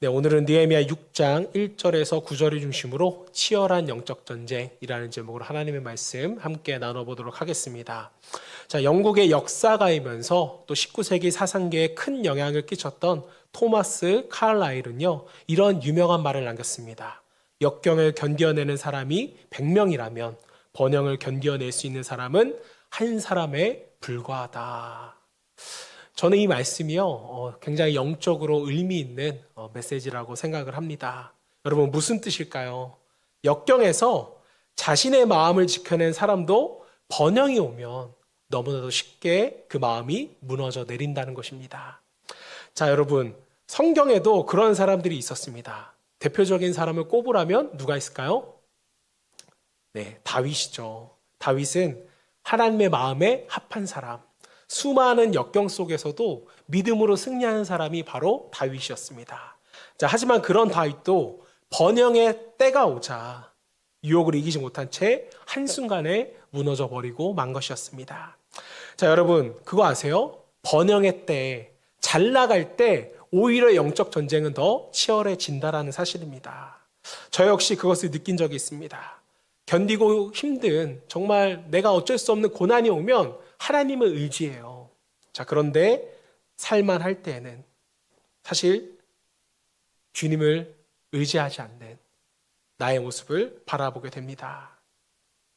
네, 오늘은 느헤미야 6장 1절에서 9절을 중심으로 치열한 영적 전쟁이라는 제목으로 하나님의 말씀 함께 나눠보도록 하겠습니다. 자, 영국의 역사가이면서 또 19세기 사상계에 큰 영향을 끼쳤던 토마스 칼라일은요, 이런 유명한 말을 남겼습니다. 역경을 견뎌내는 사람이 100명이라면 번영을 견뎌낼 수 있는 사람은 한 사람에 불과하다. 저는 이 말씀이요, 굉장히 영적으로 의미 있는 메시지라고 생각을 합니다. 여러분, 무슨 뜻일까요? 역경에서 자신의 마음을 지켜낸 사람도 번영이 오면 너무나도 쉽게 그 마음이 무너져 내린다는 것입니다. 자, 여러분, 성경에도 그런 사람들이 있었습니다. 대표적인 사람을 꼽으라면 누가 있을까요? 네, 다윗이죠. 다윗은 하나님의 마음에 합한 사람, 수많은 역경 속에서도 믿음으로 승리하는 사람이 바로 다윗이었습니다. 자, 하지만 그런 다윗도 번영의 때가 오자 유혹을 이기지 못한 채 한순간에 무너져 버리고 만 것이었습니다. 자, 여러분, 그거 아세요? 번영의 때, 잘 나갈 때 오히려 영적 전쟁은 더 치열해진다라는 사실입니다. 저 역시 그것을 느낀 적이 있습니다. 견디고 힘든, 정말 내가 어쩔 수 없는 고난이 오면 하나님을 의지해요. 자, 그런데 살만할 때에는 사실 주님을 의지하지 않는 나의 모습을 바라보게 됩니다.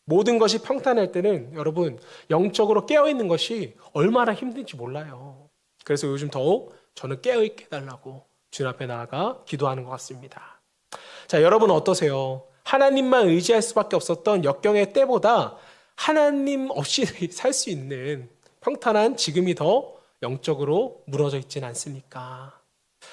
모든 것이 평탄할 때는 여러분, 영적으로 깨어있는 것이 얼마나 힘든지 몰라요. 그래서 요즘 더욱 저는 깨어있게 해달라고 주님 앞에 나아가 기도하는 것 같습니다. 자, 여러분 어떠세요? 하나님만 의지할 수밖에 없었던 역경의 때보다 하나님 없이 살 수 있는 평탄한 지금이 더 영적으로 무너져 있지는 않습니까?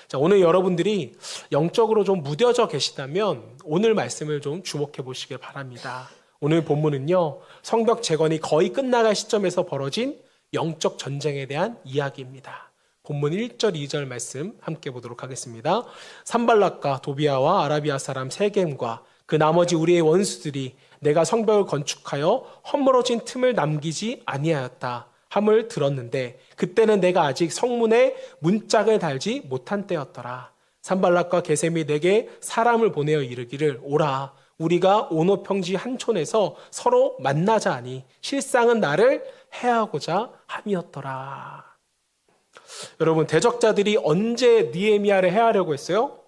자, 오늘 여러분들이 영적으로 좀 무뎌져 계시다면 오늘 말씀을 좀 주목해 보시길 바랍니다. 오늘 본문은요, 성벽 재건이 거의 끝나갈 시점에서 벌어진 영적 전쟁에 대한 이야기입니다. 본문 1절, 2절 말씀 함께 보도록 하겠습니다. 산발락과 도비아와 아라비아 사람 세겜과 그 나머지 우리의 원수들이 내가 성벽을 건축하여 허물어진 틈을 남기지 아니하였다 함을 들었는데 그때는 내가 아직 성문에 문짝을 달지 못한 때였더라. 산발락과 게셈이 내게 사람을 보내어 이르기를 오라 우리가 오노평지 한촌에서 서로 만나자 하니 실상은 나를 해하고자 함이었더라. 여러분, 대적자들이 언제 느헤미야를 해하려고 했어요?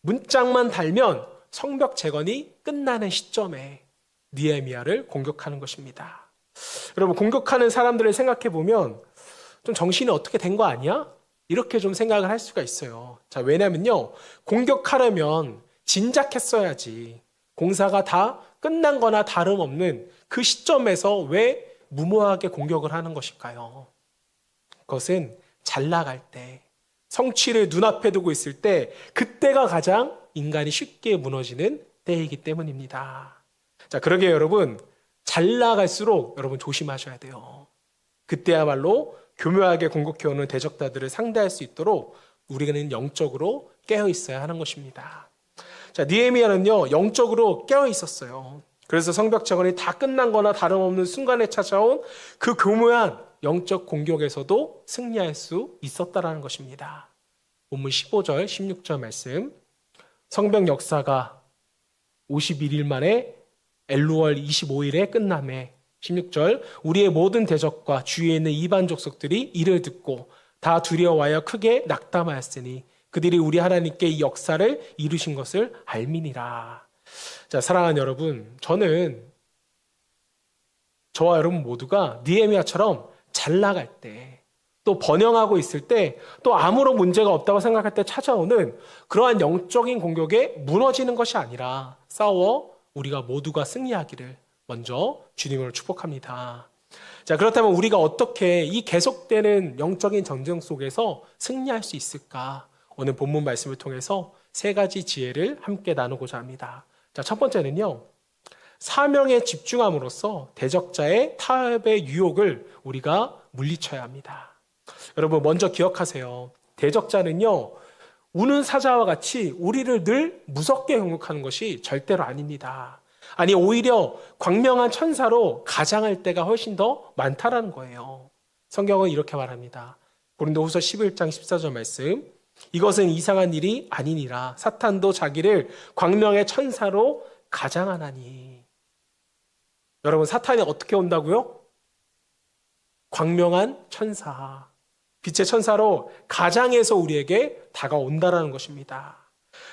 문짝만 달면 성벽 재건이 끝나는 시점에 느헤미야를 공격하는 것입니다. 여러분, 공격하는 사람들을 생각해 보면 좀 정신이 어떻게 된 거 아니야? 이렇게 좀 생각을 할 수가 있어요. 자, 왜냐면요, 공격하려면 진작했어야지. 공사가 다 끝난 거나 다름없는 그 시점에서 왜 무모하게 공격을 하는 것일까요? 그것은 잘 나갈 때, 성취를 눈앞에 두고 있을 때, 그때가 가장 인간이 쉽게 무너지는 때이기 때문입니다. 자, 그러게 여러분, 잘 나갈수록 여러분 조심하셔야 돼요. 그때야말로 교묘하게 공격해오는 대적자들을 상대할 수 있도록 우리는 영적으로 깨어 있어야 하는 것입니다. 자, 느헤미야는요, 영적으로 깨어 있었어요. 그래서 성벽 재건이 다 끝난 거나 다름없는 순간에 찾아온 그 교묘한 영적 공격에서도 승리할 수 있었다라는 것입니다. 본문 15절, 16절 말씀. 성벽 역사가 51일 만에 엘루월 25일에 끝남에 16절 우리의 모든 대적과 주위에 있는 이방 족속들이 이를 듣고 다 두려워하여 크게 낙담하였으니 그들이 우리 하나님께 이 역사를 이루신 것을 알미니라. 자, 사랑하는 여러분, 저는 저와 여러분 모두가 느헤미야처럼 잘 나갈 때, 또 번영하고 있을 때, 또 아무런 문제가 없다고 생각할 때 찾아오는 그러한 영적인 공격에 무너지는 것이 아니라 싸워 우리가 모두가 승리하기를 먼저 주님으로 축복합니다. 자, 그렇다면 우리가 어떻게 이 계속되는 영적인 전쟁 속에서 승리할 수 있을까? 오늘 본문 말씀을 통해서 세 가지 지혜를 함께 나누고자 합니다. 자, 첫 번째는요, 사명에 집중함으로써 대적자의 타협의 유혹을 우리가 물리쳐야 합니다. 여러분, 먼저 기억하세요. 대적자는요, 우는 사자와 같이 우리를 늘 무섭게 공격하는 것이 절대로 아닙니다. 아니, 오히려 광명한 천사로 가장할 때가 훨씬 더 많다라는 거예요. 성경은 이렇게 말합니다. 고린도후서 11장 14절 말씀. 이것은 이상한 일이 아니니라. 사탄도 자기를 광명의 천사로 가장하나니. 여러분, 사탄이 어떻게 온다고요? 광명한 천사, 빛의 천사로 가장해서 우리에게 다가온다라는 것입니다.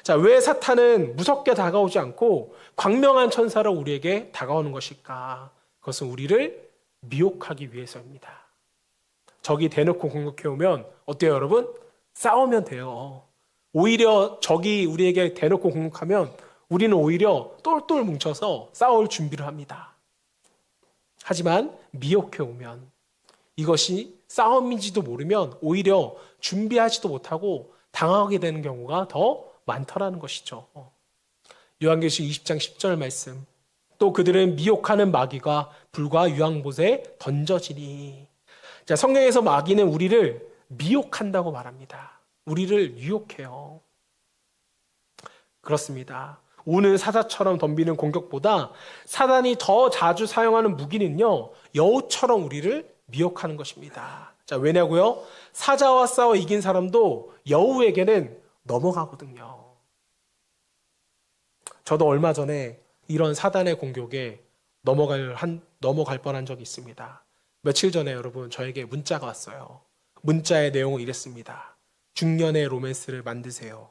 자, 왜 사탄은 무섭게 다가오지 않고 광명한 천사로 우리에게 다가오는 것일까? 그것은 우리를 미혹하기 위해서입니다. 적이 대놓고 공격해 오면 어때요, 여러분? 싸우면 돼요. 오히려 적이 우리에게 대놓고 공격하면 우리는 오히려 똘똘 뭉쳐서 싸울 준비를 합니다. 하지만 미혹해 오면, 이것이 싸움인지도 모르면 오히려 준비하지도 못하고 당하게 되는 경우가 더 많더라는 것이죠. 요한계시록 20장 10절 말씀. 또 그들은 미혹하는 마귀가 불과 유황봇에 던져지니. 자, 성경에서 마귀는 우리를 미혹한다고 말합니다. 우리를 유혹해요. 그렇습니다. 오는 사자처럼 덤비는 공격보다 사단이 더 자주 사용하는 무기는요, 여우처럼 우리를 미혹하는 것입니다. 자, 왜냐고요? 사자와 싸워 이긴 사람도 여우에게는 넘어가거든요. 저도 얼마 전에 이런 사단의 공격에 넘어갈 뻔한 적이 있습니다. 며칠 전에 여러분, 저에게 문자가 왔어요. 문자의 내용은 이랬습니다. 중년의 로맨스를 만드세요.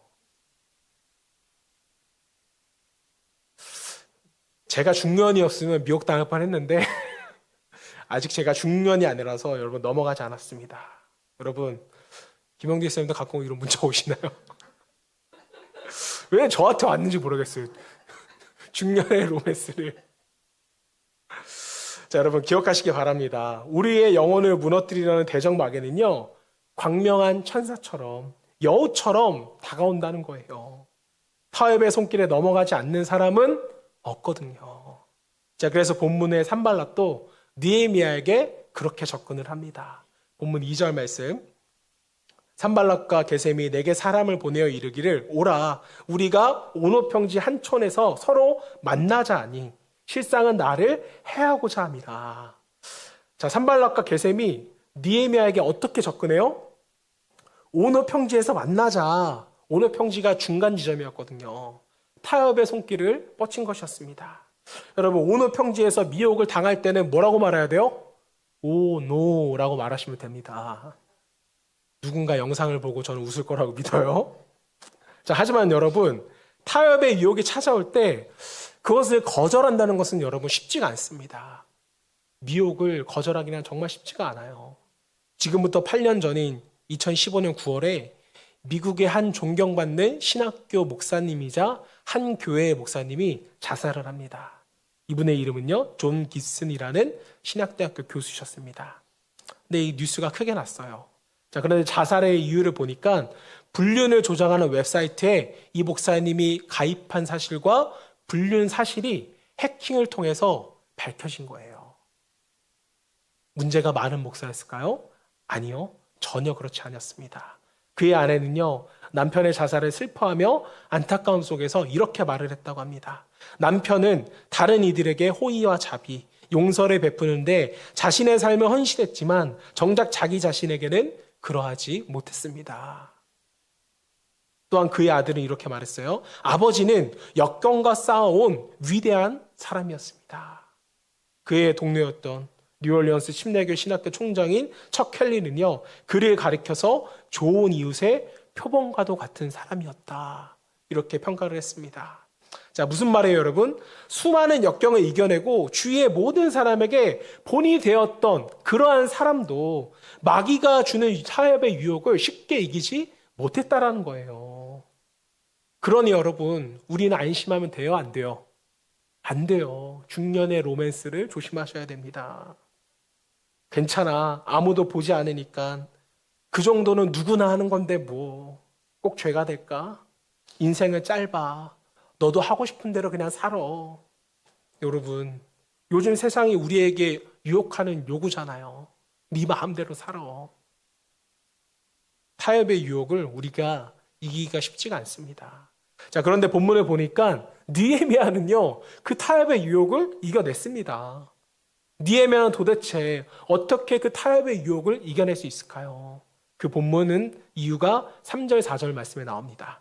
제가 중년이었으면 미혹당할 뻔했는데 아직 제가 중년이 아니라서 여러분 넘어가지 않았습니다. 여러분, 김영디 쌤도 가끔 이런 문자 오시나요? 왜 저한테 왔는지 모르겠어요. 중년의 로맨스를. 자, 여러분 기억하시기 바랍니다. 우리의 영혼을 무너뜨리려는 대적 마귀는요, 광명한 천사처럼, 여우처럼 다가온다는 거예요. 타협의 손길에 넘어가지 않는 사람은 없거든요. 자, 그래서 본문의 산발락도 느헤미야에게 그렇게 접근을 합니다. 본문 2절 말씀. 산발락과 게셈이 내게 사람을 보내어 이르기를 오라, 우리가 오노평지 한 촌에서 서로 만나자 하니 실상은 나를 해하고자 함이라. 자, 산발락과 게셈이 느헤미야에게 어떻게 접근해요? 오노평지에서 만나자. 오노평지가 중간 지점이었거든요. 타협의 손길을 뻗친 것이었습니다. 여러분, 오노평지에서 미혹을 당할 때는 뭐라고 말해야 돼요? 오노라고 말하시면 됩니다. 누군가 영상을 보고 저는 웃을 거라고 믿어요. 자, 하지만 여러분, 타협의 유혹이 찾아올 때 그것을 거절한다는 것은 여러분 쉽지가 않습니다. 미혹을 거절하기는 정말 쉽지가 않아요. 지금부터 8년 전인 2015년 9월에 미국의 한 존경받는 신학교 목사님이자 한 교회의 목사님이 자살을 합니다. 이분의 이름은요, 존 기슨이라는 신학대학교 교수셨습니다. 근데 이 뉴스가 크게 났어요. 자, 그런데 자살의 이유를 보니까 불륜을 조장하는 웹사이트에 이 목사님이 가입한 사실과 불륜 사실이 해킹을 통해서 밝혀진 거예요. 문제가 많은 목사였을까요? 아니요, 전혀 그렇지 않았습니다. 그의 아내는요, 남편의 자살을 슬퍼하며 안타까움 속에서 이렇게 말을 했다고 합니다. 남편은 다른 이들에게 호의와 자비, 용서를 베푸는데 자신의 삶을 헌신했지만 정작 자기 자신에게는 그러하지 못했습니다. 또한 그의 아들은 이렇게 말했어요. 아버지는 역경과 싸워온 위대한 사람이었습니다. 그의 동료였던 뉴올리언스 침례교 신학교 총장인 척 켈리는요, 그를 가리켜서 좋은 이웃의 표본과도 같은 사람이었다, 이렇게 평가를 했습니다. 자, 무슨 말이에요, 여러분? 수많은 역경을 이겨내고 주위의 모든 사람에게 본이 되었던 그러한 사람도 마귀가 주는 타협의 유혹을 쉽게 이기지 못했다라는 거예요. 그러니 여러분, 우리는 안심하면 돼요, 안 돼요? 안 돼요. 중년의 로맨스를 조심하셔야 됩니다. 괜찮아, 아무도 보지 않으니까 그 정도는 누구나 하는 건데 뭐 꼭 죄가 될까? 인생은 짧아. 너도 하고 싶은 대로 그냥 살아. 여러분, 요즘 세상이 우리에게 유혹하는 요구잖아요. 네 마음대로 살아. 타협의 유혹을 우리가 이기기가 쉽지가 않습니다. 자, 그런데 본문을 보니까 느헤미야는요, 그 타협의 유혹을 이겨냈습니다. 느헤미야는 도대체 어떻게 그 타협의 유혹을 이겨낼 수 있을까요? 그 본문은 이유가 3절 4절 말씀에 나옵니다.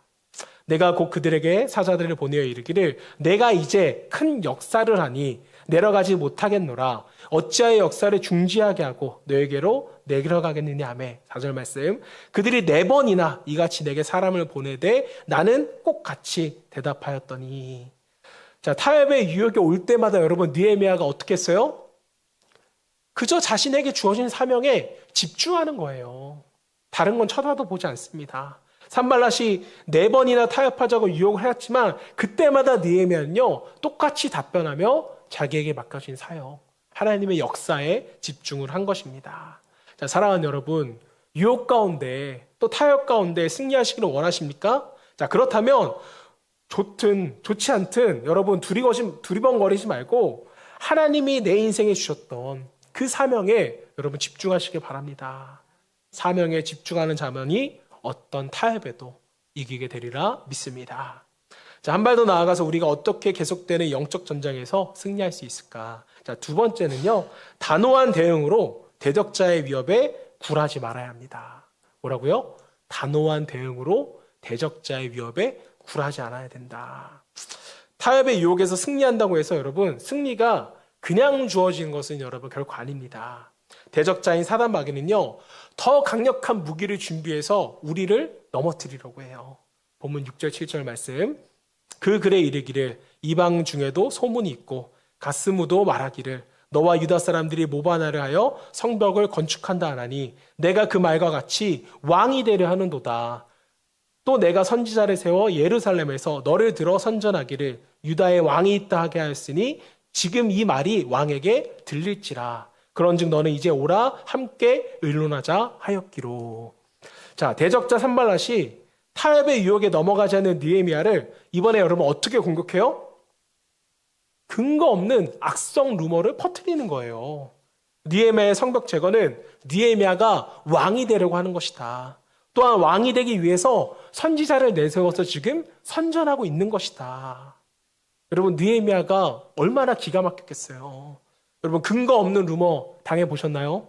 내가 곧 그들에게 사자들을 보내어 이르기를 내가 이제 큰 역사를 하니 내려가지 못하겠노라. 어찌하여 역사를 중지하게 하고 너에게로 내려가겠느냐 하매 4절 말씀. 그들이 4번이나 이같이 내게 사람을 보내되 나는 꼭 같이 대답하였더니. 자, 타협의 유혹이 올 때마다 여러분 느헤미야가 어떻게 했어요? 그저 자신에게 주어진 사명에 집중하는 거예요. 다른 건 쳐다도 보지 않습니다. 산발랏이 4번이나 타협하자고 유혹을 했지만 그때마다 느헤미야는요 똑같이 답변하며 자기에게 맡겨진 사역, 하나님의 역사에 집중을 한 것입니다. 자, 사랑하는 여러분, 유혹 가운데 또 타협 가운데 승리하시기를 원하십니까? 자, 그렇다면 좋든 좋지 않든 여러분 두리번거리지 말고 하나님이 내 인생에 주셨던 그 사명에 여러분 집중하시길 바랍니다. 사명에 집중하는 자만이 어떤 타협에도 이기게 되리라 믿습니다. 자, 한 발 더 나아가서 우리가 어떻게 계속되는 영적 전쟁에서 승리할 수 있을까? 자, 두 번째는요, 단호한 대응으로 대적자의 위협에 굴하지 말아야 합니다. 뭐라고요? 단호한 대응으로 대적자의 위협에 굴하지 않아야 된다. 타협의 유혹에서 승리한다고 해서 여러분, 승리가 그냥 주어지는 것은 여러분 결코 아닙니다. 대적자인 사단 마귀는요, 더 강력한 무기를 준비해서 우리를 넘어뜨리려고 해요. 본문 6절 7절 말씀. 그 글에 이르기를 이방 중에도 소문이 있고 가스무도 말하기를 너와 유다 사람들이 모바나를 하여 성벽을 건축한다 하나니 내가 그 말과 같이 왕이 되려 하는도다. 또 내가 선지자를 세워 예루살렘에서 너를 들어 선전하기를 유다의 왕이 있다 하게 하였으니 지금 이 말이 왕에게 들릴지라. 그런즉 너는 이제 오라 함께 의논하자 하였기로. 자, 대적자 산발랏이 타협의 유혹에 넘어가지 않는 느헤미야를 이번에 여러분 어떻게 공격해요? 근거 없는 악성 루머를 퍼뜨리는 거예요. 느헤미야의 성벽 제거는 느헤미야가 왕이 되려고 하는 것이다. 또한 왕이 되기 위해서 선지자를 내세워서 지금 선전하고 있는 것이다. 여러분, 느헤미야가 얼마나 기가 막혔겠어요. 여러분, 근거 없는 루머 당해보셨나요?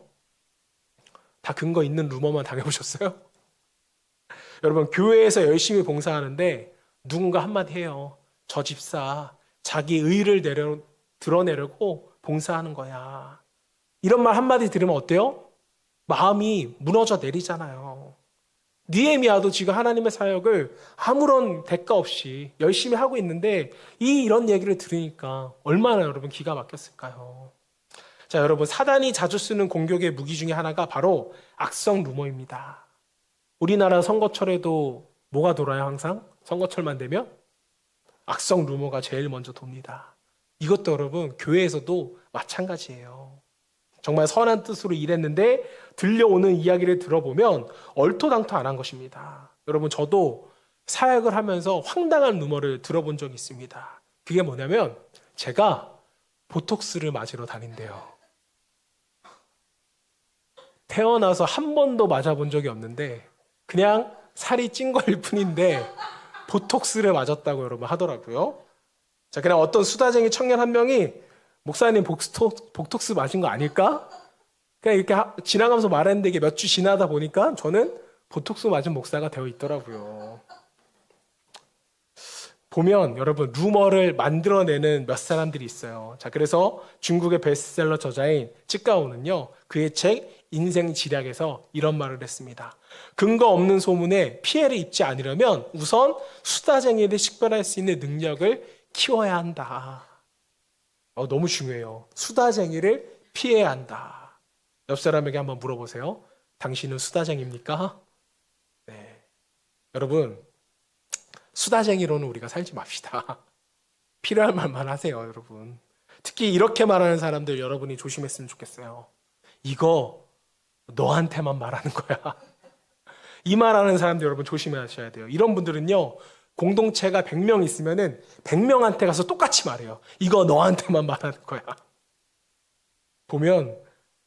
다 근거 있는 루머만 당해보셨어요? 여러분, 교회에서 열심히 봉사하는데 누군가 한마디 해요. 저 집사 자기 의를 드러내려고 봉사하는 거야. 이런 말 한마디 들으면 어때요? 마음이 무너져 내리잖아요. 느헤미야도 지금 하나님의 사역을 아무런 대가 없이 열심히 하고 있는데 이런 얘기를 들으니까 얼마나 여러분 기가 막혔을까요? 자, 여러분, 사단이 자주 쓰는 공격의 무기 중에 하나가 바로 악성 루머입니다. 우리나라 선거철에도 뭐가 돌아요? 항상 선거철만 되면 악성 루머가 제일 먼저 돕니다. 이것도 여러분 교회에서도 마찬가지예요. 정말 선한 뜻으로 일했는데 들려오는 이야기를 들어보면 얼토당토 안 한 것입니다. 여러분, 저도 사역을 하면서 황당한 루머를 들어본 적이 있습니다. 그게 뭐냐면 제가 보톡스를 맞으러 다닌대요. 태어나서 한 번도 맞아본 적이 없는데 그냥 살이 찐 거일 뿐인데 보톡스를 맞았다고 여러분 하더라고요. 자, 그냥 어떤 수다쟁이 청년 한 명이 목사님 보톡스 맞은 거 아닐까? 그냥 이렇게 지나가면서 말했는데 이게 몇 주 지나다 보니까 저는 보톡스 맞은 목사가 되어 있더라고요. 보면 여러분 루머를 만들어내는 몇 사람들이 있어요. 자, 그래서 중국의 베스트셀러 저자인 찌까오는요, 그의 책 인생 지략에서 이런 말을 했습니다. 근거 없는 소문에 피해를 입지 않으려면 우선 수다쟁이를 식별할 수 있는 능력을 키워야 한다. 너무 중요해요. 수다쟁이를 피해야 한다. 옆 사람에게 한번 물어보세요. 당신은 수다쟁이입니까? 네. 여러분, 수다쟁이로는 우리가 살지 맙시다. 필요할 말만 하세요, 여러분. 특히 이렇게 말하는 사람들 여러분이 조심했으면 좋겠어요. 이거 너한테만 말하는 거야. 이 말하는 사람들 여러분 조심하셔야 돼요. 이런 분들은요, 공동체가 100명 있으면은 100명한테 가서 똑같이 말해요. 이거 너한테만 말하는 거야. 보면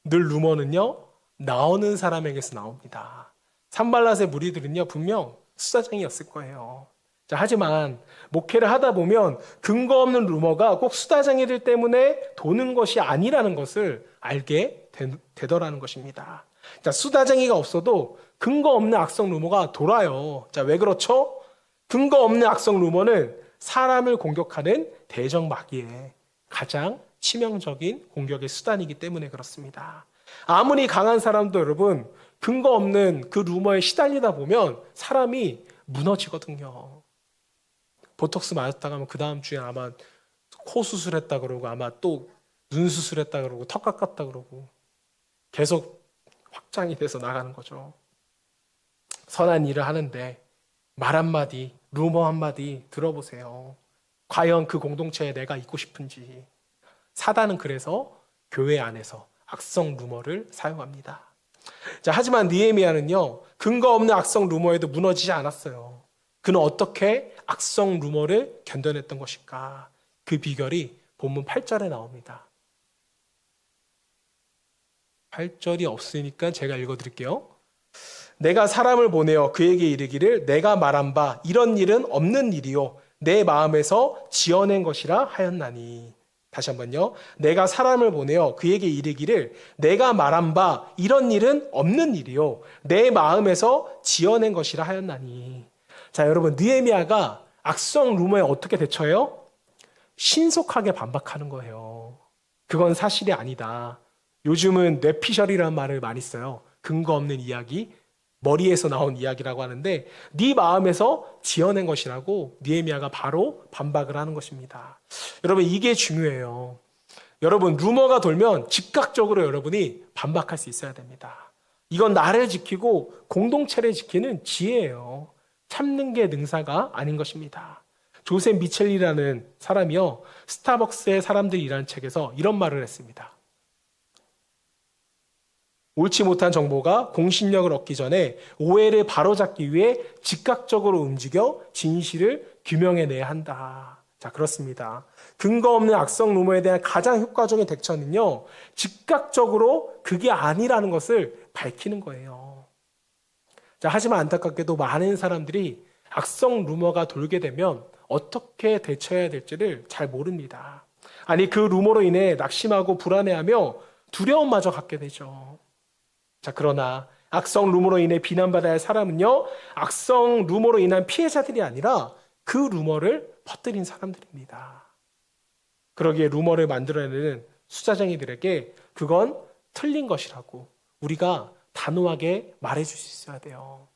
늘 루머는요, 나오는 사람에게서 나옵니다. 산발랏의 무리들은요, 분명 수다쟁이였을 거예요. 자, 하지만 목회를 하다 보면 근거 없는 루머가 꼭 수다쟁이들 때문에 도는 것이 아니라는 것을 알게 되더라는 것입니다. 자, 수다쟁이가 없어도 근거 없는 악성 루머가 돌아요. 자, 왜 그렇죠? 근거 없는 악성 루머는 사람을 공격하는 대적마귀의 가장 치명적인 공격의 수단이기 때문에 그렇습니다. 아무리 강한 사람도 여러분 근거 없는 그 루머에 시달리다 보면 사람이 무너지거든요. 보톡스 맞았다가 하면 그 다음 주에 아마 코 수술했다 그러고 아마 또 눈 수술했다 그러고 턱 깎았다 그러고 계속 확장이 돼서 나가는 거죠. 선한 일을 하는데 말 한마디, 루머 한마디 들어보세요. 과연 그 공동체에 내가 있고 싶은지. 사단은 그래서 교회 안에서 악성 루머를 사용합니다. 자, 하지만 느헤미야는요, 근거 없는 악성 루머에도 무너지지 않았어요. 그는 어떻게 악성 루머를 견뎌냈던 것일까? 그 비결이 본문 8절에 나옵니다. 8절이 없으니까 제가 읽어드릴게요. 내가 사람을 보내어 그에게 이르기를 내가 말한 바 이런 일은 없는 일이요 내 마음에서 지어낸 것이라 하였나니. 다시 한번요. 내가 사람을 보내어 그에게 이르기를 내가 말한 바 이런 일은 없는 일이요 내 마음에서 지어낸 것이라 하였나니. 자, 여러분, 느헤미야가 악성 루머에 어떻게 대처해요? 신속하게 반박하는 거예요. 그건 사실이 아니다. 요즘은 뇌피셜이라는 말을 많이 써요. 근거 없는 이야기, 머리에서 나온 이야기라고 하는데 네 마음에서 지어낸 것이라고 느헤미야가 바로 반박을 하는 것입니다. 여러분, 이게 중요해요. 여러분, 루머가 돌면 즉각적으로 여러분이 반박할 수 있어야 됩니다. 이건 나를 지키고 공동체를 지키는 지혜예요. 참는 게 능사가 아닌 것입니다. 조셉 미첼리라는 사람이요, 스타벅스의 사람들이라는 책에서 이런 말을 했습니다. 옳지 못한 정보가 공신력을 얻기 전에 오해를 바로잡기 위해 즉각적으로 움직여 진실을 규명해내야 한다. 자, 그렇습니다. 근거 없는 악성 루머에 대한 가장 효과적인 대처는요, 즉각적으로 그게 아니라는 것을 밝히는 거예요. 자, 하지만 안타깝게도 많은 사람들이 악성 루머가 돌게 되면 어떻게 대처해야 될지를 잘 모릅니다. 아니, 그 루머로 인해 낙심하고 불안해하며 두려움마저 갖게 되죠. 자, 그러나 악성 루머로 인해 비난받아야 할 사람은요, 악성 루머로 인한 피해자들이 아니라 그 루머를 퍼뜨린 사람들입니다. 그러기에 루머를 만들어내는 수자쟁이들에게 그건 틀린 것이라고 우리가 단호하게 말해줄 수 있어야 돼요.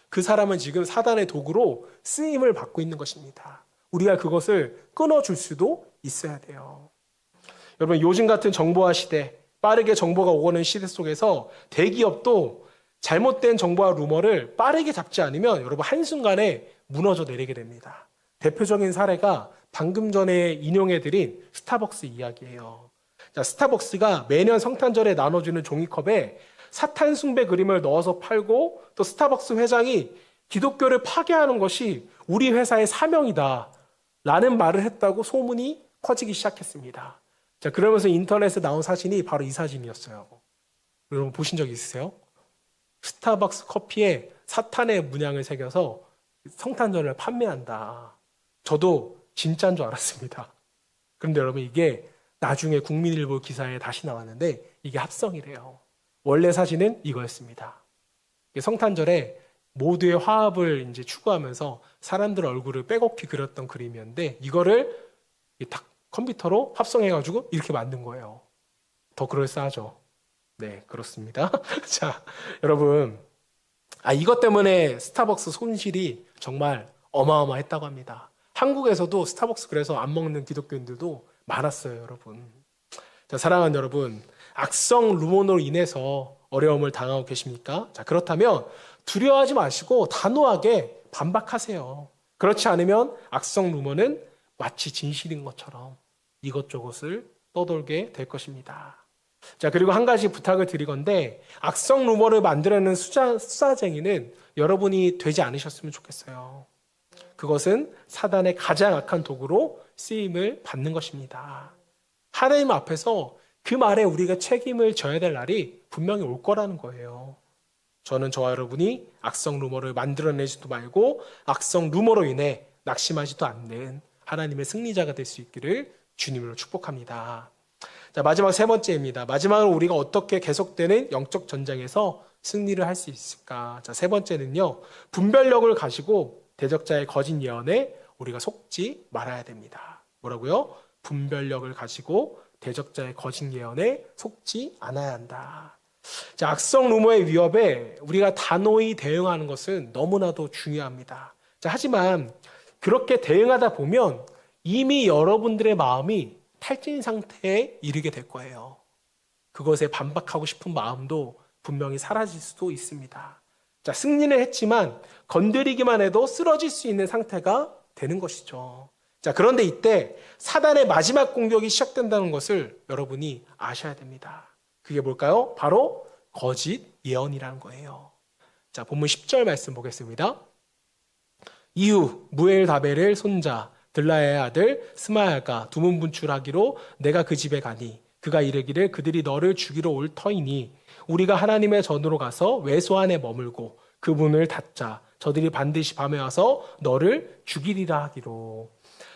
그 사람은 지금 사단의 도구로 쓰임을 받고 있는 것입니다. 우리가 그것을 끊어줄 수도 있어야 돼요. 여러분, 요즘 같은 정보화 시대, 빠르게 정보가 오가는 시대 속에서 대기업도 잘못된 정보와 루머를 빠르게 잡지 않으면 여러분 한순간에 무너져 내리게 됩니다. 대표적인 사례가 방금 전에 인용해드린 스타벅스 이야기예요. 자, 스타벅스가 매년 성탄절에 나눠주는 종이컵에 사탄 숭배 그림을 넣어서 팔고 또 스타벅스 회장이 기독교를 파괴하는 것이 우리 회사의 사명이다 라는 말을 했다고 소문이 커지기 시작했습니다. 자, 그러면서 인터넷에 나온 사진이 바로 이 사진이었어요. 여러분 보신 적 있으세요? 스타벅스 커피에 사탄의 문양을 새겨서 성탄절을 판매한다. 저도 진짜인 줄 알았습니다. 그런데 여러분, 이게 나중에 국민일보 기사에 다시 나왔는데 이게 합성이래요. 원래 사진은 이거였습니다. 성탄절에 모두의 화합을 이제 추구하면서 사람들 얼굴을 빼곡히 그렸던 그림이었는데 이거를 딱 컴퓨터로 합성해가지고 이렇게 만든 거예요. 더 그럴싸하죠? 네, 그렇습니다. 자, 여러분, 이것 때문에 스타벅스 손실이 정말 어마어마했다고 합니다. 한국에서도 스타벅스 그래서 안 먹는 기독교인들도 많았어요, 여러분. 자, 사랑하는 여러분, 악성 루머로 인해서 어려움을 당하고 계십니까? 자, 그렇다면 두려워하지 마시고 단호하게 반박하세요. 그렇지 않으면 악성 루머는 마치 진실인 것처럼 이것저것을 떠돌게 될 것입니다. 자, 그리고 한 가지 부탁을 드리건데 악성 루머를 만들어내는 수사쟁이는 여러분이 되지 않으셨으면 좋겠어요. 그것은 사단의 가장 악한 도구로 쓰임을 받는 것입니다. 하나님 앞에서 그 말에 우리가 책임을 져야 될 날이 분명히 올 거라는 거예요. 저는 저와 여러분이 악성 루머를 만들어내지도 말고 악성 루머로 인해 낙심하지도 않는 하나님의 승리자가 될 수 있기를 주님으로 축복합니다. 자, 마지막 세 번째입니다. 마지막으로 우리가 어떻게 계속되는 영적 전쟁에서 승리를 할 수 있을까? 자, 세 번째는요. 분별력을 가지고 대적자의 거짓 예언에 우리가 속지 말아야 됩니다. 뭐라고요? 분별력을 가지고 대적자의 거짓 예언에 속지 않아야 한다. 자, 악성 루머의 위협에 우리가 단호히 대응하는 것은 너무나도 중요합니다. 자, 하지만 그렇게 대응하다 보면 이미 여러분들의 마음이 탈진 상태에 이르게 될 거예요. 그것에 반박하고 싶은 마음도 분명히 사라질 수도 있습니다. 자, 승리는 했지만 건드리기만 해도 쓰러질 수 있는 상태가 되는 것이죠. 자, 그런데 이때 사단의 마지막 공격이 시작된다는 것을 여러분이 아셔야 됩니다. 그게 뭘까요? 바로 거짓 예언이라는 거예요. 자, 본문 10절 말씀 보겠습니다. 이후 무엘다벨의 손자 들라야의 아들 스마야가 두문 분출하기로 내가 그 집에 가니 그가 이르기를 그들이 너를 죽이러 올 터이니 우리가 하나님의 전으로 가서 외소 안에 머물고 그 문을 닫자. 저들이 반드시 밤에 와서 너를 죽이리라 하기로.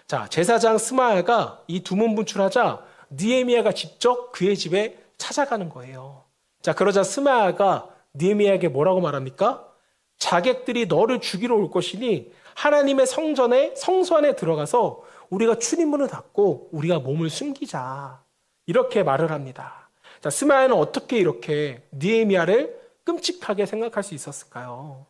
자, 제사장 스마야가 이 두문 분출하자 느헤미야가 직접 그의 집에 찾아가는 거예요. 자, 그러자 스마야가 느헤미야에게 뭐라고 말합니까? 자객들이 너를 죽이러 올 것이니 하나님의 성전에 성소 안에 들어가서 우리가 출입문을 닫고 우리가 몸을 숨기자. 이렇게 말을 합니다. 자, 스마야는 어떻게 이렇게 느헤미야를 끔찍하게 생각할 수 있었을까요?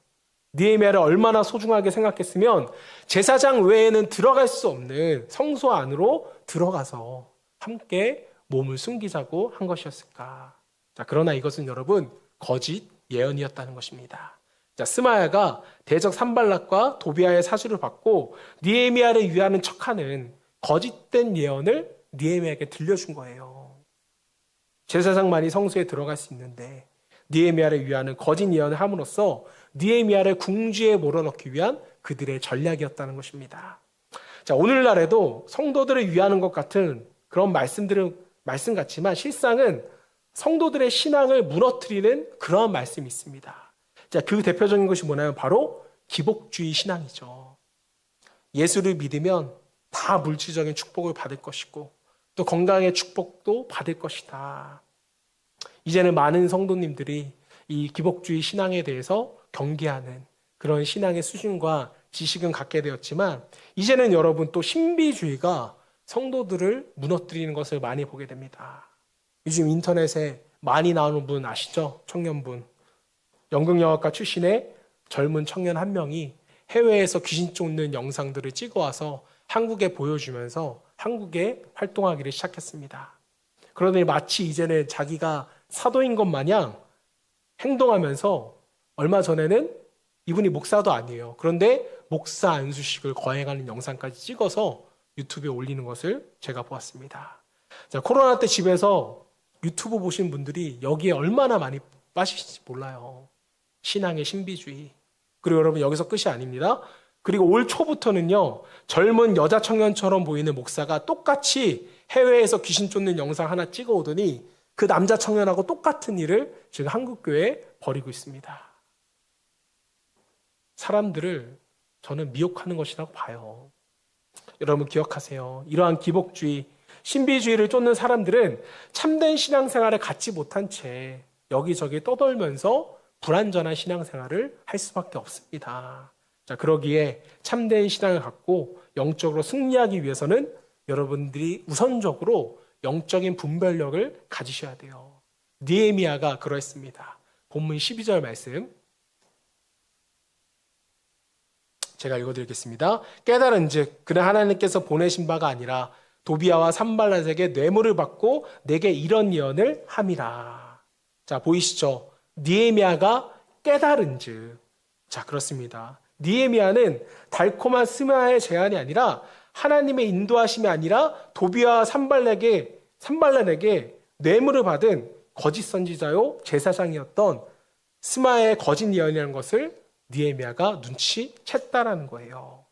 느헤미야를 얼마나 소중하게 생각했으면 제사장 외에는 들어갈 수 없는 성소 안으로 들어가서 함께 몸을 숨기자고 한 것이었을까? 자, 그러나 이것은 여러분 거짓 예언이었다는 것입니다. 자, 스마야가 대적 산발락과 도비아의 사주를 받고 느헤미야를 위하는 척하는 거짓된 예언을 느헤미야에게 들려준 거예요. 제사장만이 성소에 들어갈 수 있는데 느헤미야를 위하는 거짓 예언을 함으로써 느헤미야를 궁지에 몰아넣기 위한 그들의 전략이었다는 것입니다. 자, 오늘날에도 성도들을 위하는 것 같은 그런 말씀 같지만 실상은 성도들의 신앙을 무너뜨리는 그러한 말씀이 있습니다. 자, 그 대표적인 것이 뭐냐면 바로 기복주의 신앙이죠. 예수를 믿으면 다 물질적인 축복을 받을 것이고 또 건강의 축복도 받을 것이다. 이제는 많은 성도님들이 이 기복주의 신앙에 대해서 경계하는 그런 신앙의 수준과 지식은 갖게 되었지만 이제는 여러분 또 신비주의가 성도들을 무너뜨리는 것을 많이 보게 됩니다. 요즘 인터넷에 많이 나오는 분 아시죠? 청년분. 연극영화과 출신의 젊은 청년 한 명이 해외에서 귀신 쫓는 영상들을 찍어와서 한국에 보여주면서 한국에 활동하기를 시작했습니다. 그러더니 마치 이제는 자기가 사도인 것 마냥 행동하면서 얼마 전에는 이분이 목사도 아니에요. 그런데 목사 안수식을 거행하는 영상까지 찍어서 유튜브에 올리는 것을 제가 보았습니다. 자, 코로나 때 집에서 유튜브 보신 분들이 여기에 얼마나 많이 빠지실지 몰라요. 신앙의 신비주의. 그리고 여러분 여기서 끝이 아닙니다. 그리고 올 초부터는요. 젊은 여자 청년처럼 보이는 목사가 똑같이 해외에서 귀신 쫓는 영상 하나 찍어오더니 그 남자 청년하고 똑같은 일을 지금 한국교회에 벌이고 있습니다. 사람들을 저는 미혹하는 것이라고 봐요. 여러분 기억하세요. 이러한 기복주의, 신비주의를 쫓는 사람들은 참된 신앙생활을 갖지 못한 채 여기저기 떠돌면서 불완전한 신앙생활을 할 수밖에 없습니다. 자, 그러기에 참된 신앙을 갖고 영적으로 승리하기 위해서는 여러분들이 우선적으로 영적인 분별력을 가지셔야 돼요. 느헤미야가 그러했습니다. 본문 12절 말씀 제가 읽어드리겠습니다. 깨달은즉 그는 하나님께서 보내신 바가 아니라 도비아와 산발랏에게 뇌물을 받고 내게 이런 예언을 함이라. 자, 보이시죠? 느헤미야가 깨달은즉. 자, 그렇습니다. 느헤미야는 달콤한 스마야의 제안이 아니라 하나님의 인도하심이 아니라 도비아와 산발랏에게 뇌물을 받은 거짓 선지자요 제사장이었던 스마야의 거짓 예언이라는 것을 느헤미야가 눈치챘다라는 거예요.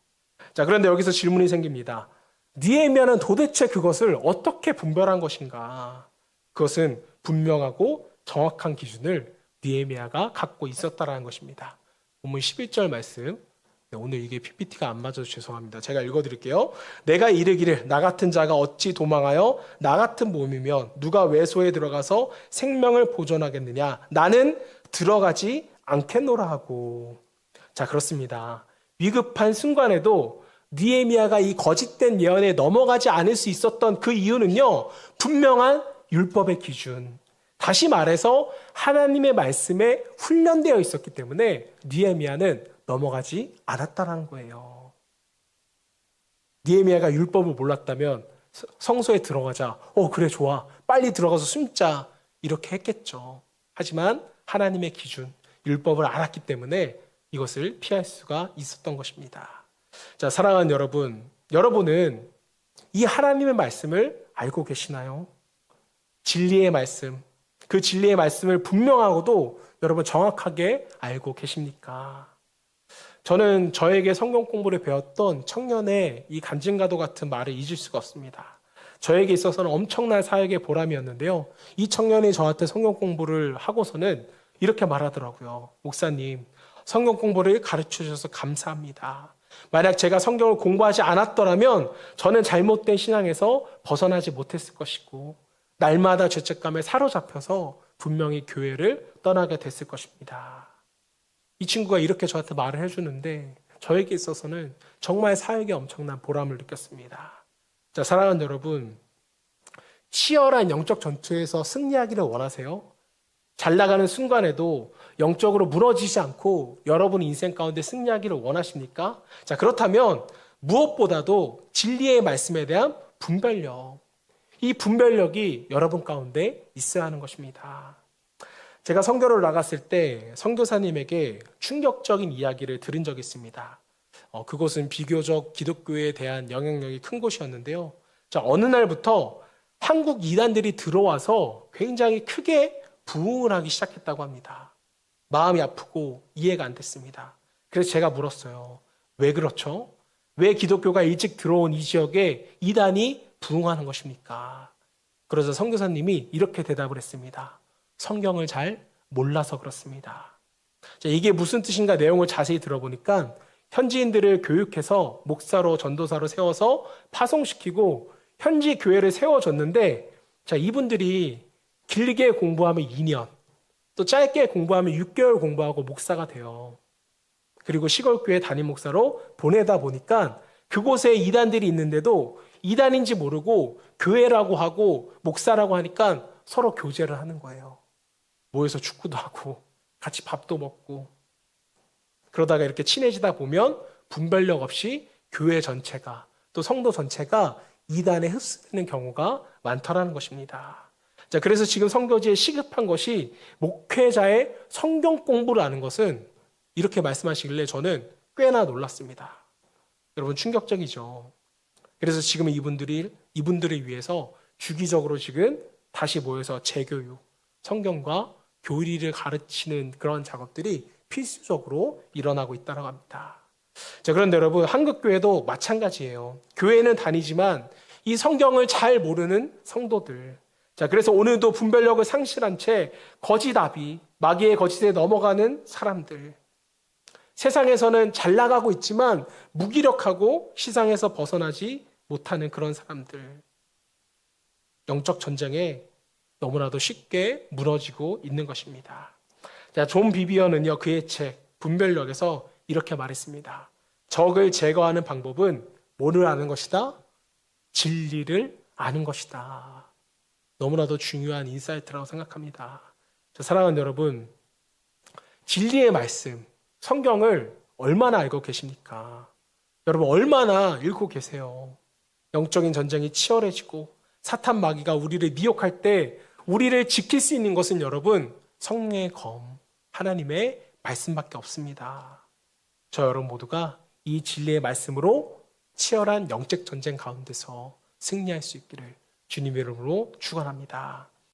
자, 그런데 여기서 질문이 생깁니다. 느헤미야는 도대체 그것을 어떻게 분별한 것인가? 그것은 분명하고 정확한 기준을 느헤미야가 갖고 있었다라는 것입니다. 본문 11절 말씀 네, 오늘 이게 PPT가 안 맞아서 죄송합니다. 제가 읽어드릴게요. 내가 이르기를 나 같은 자가 어찌 도망하여 나 같은 몸이면 누가 외소에 들어가서 생명을 보존하겠느냐. 나는 들어가지 않겠노라 하고. 자, 그렇습니다. 위급한 순간에도 느헤미야가 이 거짓된 예언에 넘어가지 않을 수 있었던 그 이유는요, 분명한 율법의 기준, 다시 말해서 하나님의 말씀에 훈련되어 있었기 때문에 느헤미야는 넘어가지 않았다는 거예요. 느헤미야가 율법을 몰랐다면 성소에 들어가자, 그래 좋아, 빨리 들어가서 숨자, 이렇게 했겠죠. 하지만 하나님의 기준, 율법을 알았기 때문에 이것을 피할 수가 있었던 것입니다. 자, 사랑하는 여러분, 여러분은 이 하나님의 말씀을 알고 계시나요? 진리의 말씀, 그 진리의 말씀을 분명하고도 여러분 정확하게 알고 계십니까? 저는 저에게 성경 공부를 배웠던 청년의 이 간증과도 같은 말을 잊을 수가 없습니다. 저에게 있어서는 엄청난 사역의 보람이었는데요. 이 청년이 저한테 성경 공부를 하고서는 이렇게 말하더라고요. 목사님, 성경 공부를 가르쳐 주셔서 감사합니다. 만약 제가 성경을 공부하지 않았더라면 저는 잘못된 신앙에서 벗어나지 못했을 것이고 날마다 죄책감에 사로잡혀서 분명히 교회를 떠나게 됐을 것입니다. 이 친구가 이렇게 저한테 말을 해주는데 저에게 있어서는 정말 사역에 엄청난 보람을 느꼈습니다. 자, 사랑하는 여러분, 치열한 영적 전투에서 승리하기를 원하세요? 잘 나가는 순간에도 영적으로 무너지지 않고 여러분 인생 가운데 승리하기를 원하십니까? 자, 그렇다면 무엇보다도 진리의 말씀에 대한 분별력, 이 분별력이 여러분 가운데 있어야 하는 것입니다. 제가 선교를 나갔을 때 선교사님에게 충격적인 이야기를 들은 적이 있습니다. 그곳은 비교적 기독교에 대한 영향력이 큰 곳이었는데요. 자, 어느 날부터 한국 이단들이 들어와서 굉장히 크게 부흥을 하기 시작했다고 합니다. 마음이 아프고 이해가 안 됐습니다. 그래서 제가 물었어요. 왜 그렇죠? 왜 기독교가 일찍 들어온 이 지역에 이단이 부흥하는 것입니까? 그러자 선교사님이 이렇게 대답을 했습니다. 성경을 잘 몰라서 그렇습니다. 자, 이게 무슨 뜻인가 내용을 자세히 들어보니까 현지인들을 교육해서 목사로 전도사로 세워서 파송시키고 현지 교회를 세워줬는데, 자, 이분들이 길게 공부하면 2년, 또 짧게 공부하면 6개월 공부하고 목사가 돼요. 그리고 시골교회 담임 목사로 보내다 보니까 그곳에 이단들이 있는데도 이단인지 모르고 교회라고 하고 목사라고 하니까 서로 교제를 하는 거예요. 모여서 축구도 하고 같이 밥도 먹고 그러다가 이렇게 친해지다 보면 분별력 없이 교회 전체가 또 성도 전체가 이단에 흡수되는 경우가 많다라는 것입니다. 자, 그래서 지금 선교지에 시급한 것이 목회자의 성경 공부를 아는 것은 이렇게 말씀하시길래 저는 꽤나 놀랐습니다. 여러분 충격적이죠. 그래서 지금 이분들을 위해서 주기적으로 지금 다시 모여서 재교육, 성경과 교리를 가르치는 그런 작업들이 필수적으로 일어나고 있다고 합니다. 자, 그런데 여러분 한국교회도 마찬가지예요. 교회는 다니지만 이 성경을 잘 모르는 성도들. 자, 그래서 오늘도 분별력을 상실한 채 거짓아비, 마귀의 거짓에 넘어가는 사람들. 세상에서는 잘 나가고 있지만 무기력하고 시상에서 벗어나지 못하는 그런 사람들. 영적 전쟁에 너무나도 쉽게 무너지고 있는 것입니다. 자, 존 비비어는요, 그의 책 분별력에서 이렇게 말했습니다. 적을 제거하는 방법은 뭐를 아는 것이다? 진리를 아는 것이다. 너무나도 중요한 인사이트라고 생각합니다. 자, 사랑하는 여러분, 진리의 말씀, 성경을 얼마나 알고 계십니까? 여러분 얼마나 읽고 계세요? 영적인 전쟁이 치열해지고 사탄 마귀가 우리를 미혹할 때 우리를 지킬 수 있는 것은 여러분 성령의 검, 하나님의 말씀밖에 없습니다. 저 여러분 모두가 이 진리의 말씀으로 치열한 영적 전쟁 가운데서 승리할 수 있기를 주님의 이름으로 축원합니다.